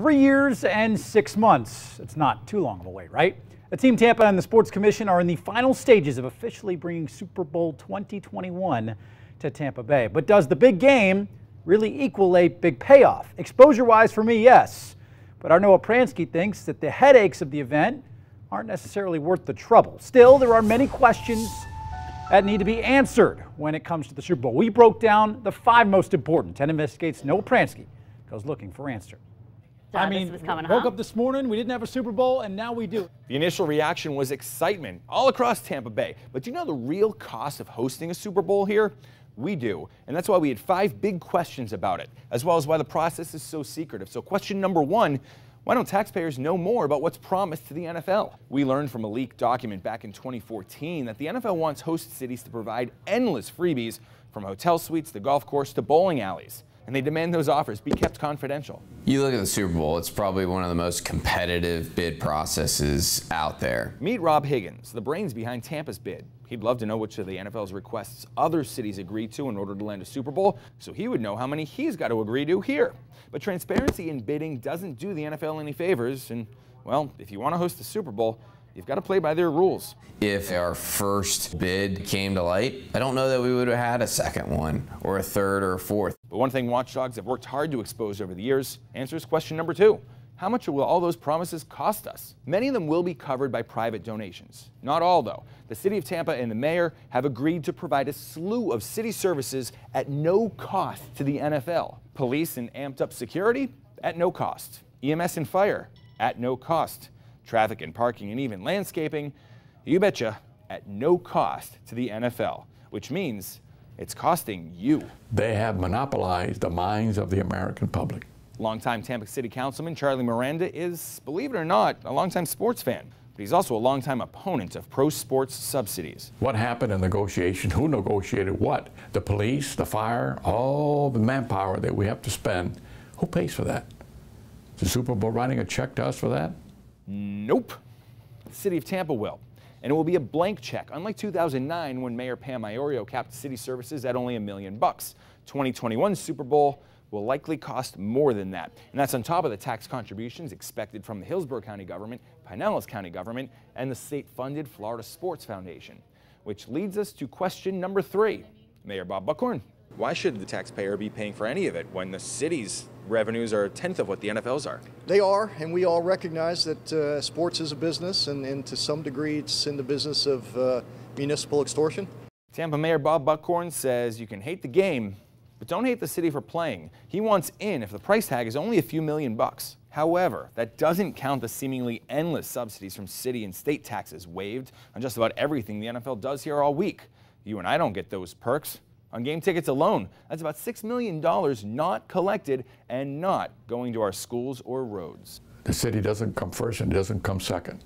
3 years and 6 months. It's not too long of a wait, right? The Team Tampa and the Sports Commission are in the final stages of officially bringing Super Bowl 2021 to Tampa Bay. But does the big game really equal a big payoff? Exposure-wise for me, yes. But our Noah Pransky thinks that the headaches of the event aren't necessarily worth the trouble. Still, there are many questions that need to be answered when it comes to the Super Bowl. We broke down the 5 most important. 10 Investigates, Noah Pransky goes looking for answers. Woke up this morning, we didn't have a Super Bowl, and now we do. The initial reaction was excitement all across Tampa Bay. But do you know the real cost of hosting a Super Bowl here? We do, and that's why we had 5 big questions about it, as well as why the process is so secretive. So question number 1, why don't taxpayers know more about what's promised to the NFL? We learned from a leaked document back in 2014 that the NFL wants host cities to provide endless freebies, from hotel suites to golf course to bowling alleys. And they demand those offers be kept confidential. You look at the Super Bowl, it's probably one of the most competitive bid processes out there. Meet Rob Higgins, the brains behind Tampa's bid. He'd love to know which of the NFL's requests other cities agree to in order to land a Super Bowl, so he would know how many he's got to agree to here. But transparency in bidding doesn't do the NFL any favors, and, well, if you want to host a Super Bowl, you've got to play by their rules. If our first bid came to light, I don't know that we would have had a second one, or a third, or a fourth. But one thing watchdogs have worked hard to expose over the years answers question number 2. How much will all those promises cost us? Many of them will be covered by private donations. Not all, though. The city of Tampa and the mayor have agreed to provide a slew of city services at no cost to the NFL. Police and amped up security at no cost. EMS and fire at no cost. Traffic and parking and even landscaping, you betcha, at no cost to the NFL, which means it's costing you. They have monopolized the minds of the American public. Longtime Tampa City Councilman Charlie Miranda is, believe it or not, a longtime sports fan, but he's also a longtime opponent of pro-sports subsidies. What happened in negotiation? Who negotiated what? The police, the fire, all the manpower that we have to spend. Who pays for that? Is the Super Bowl writing a check to us for that? Nope. The city of Tampa will. And it will be a blank check, unlike 2009 when Mayor Pam Iorio capped city services at only $1 million. 2021 Super Bowl will likely cost more than that. And that's on top of the tax contributions expected from the Hillsborough County government, Pinellas County government, and the state-funded Florida Sports Foundation. Which leads us to question number 3. Mayor Bob Buckhorn, why should the taxpayer be paying for any of it when the city's revenues are a tenth of what the NFL's are? They are, and we all recognize that sports is a business, and to some degree it's in the business of municipal extortion. Tampa Mayor Bob Buckhorn says you can hate the game, but don't hate the city for playing. He wants in if the price tag is only a few million bucks. However, that doesn't count the seemingly endless subsidies from city and state taxes waived on just about everything the NFL does here all week. You and I don't get those perks. On game tickets alone, that's about $6 million not collected and not going to our schools or roads. The city doesn't come first and it doesn't come second.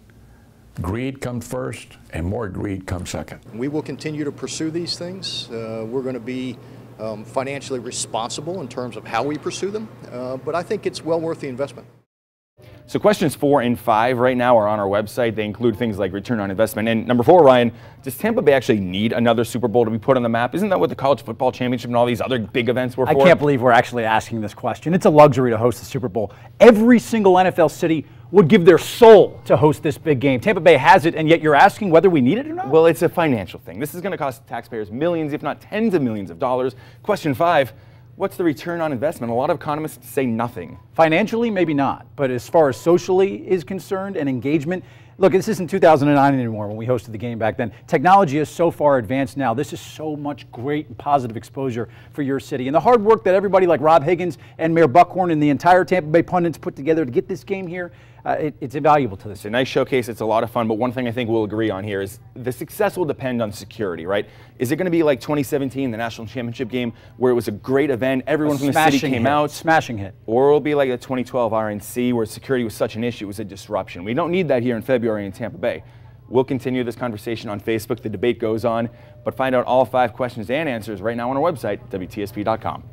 Greed comes first and more greed comes second. We will continue to pursue these things. We're going to be financially responsible in terms of how we pursue them, but I think it's well worth the investment. So questions 4 and 5 right now are on our website. They include things like return on investment. And number 4, Ryan, does Tampa Bay actually need another Super Bowl to be put on the map? Isn't that what the college football championship and all these other big events were for? I can't believe we're actually asking this question. It's a luxury to host the Super Bowl. Every single NFL city would give their soul to host this big game. Tampa Bay has it, and yet you're asking whether we need it or not? Well, it's a financial thing. This is going to cost taxpayers millions, if not tens of millions of dollars. Question 5. What's the return on investment? A lot of economists say nothing. Financially, maybe not. But as far as socially is concerned and engagement, look, this isn't 2009 anymore when we hosted the game back then. Technology is so far advanced now. This is so much great and positive exposure for your city. And the hard work that everybody like Rob Higgins and Mayor Buckhorn and the entire Tampa Bay pundits put together to get this game here, it's invaluable to this. It's a nice showcase. It's a lot of fun. But one thing I think we'll agree on here is the success will depend on security, right? Is it going to be like 2017, the national championship game, where it was a great event, everyone from the city came out? Smashing hit. Or will it be like the 2012 RNC, where security was such an issue, it was a disruption? We don't need that here in February in Tampa Bay. We'll continue this conversation on Facebook. The debate goes on. But find out all 5 questions and answers right now on our website, WTSP.com.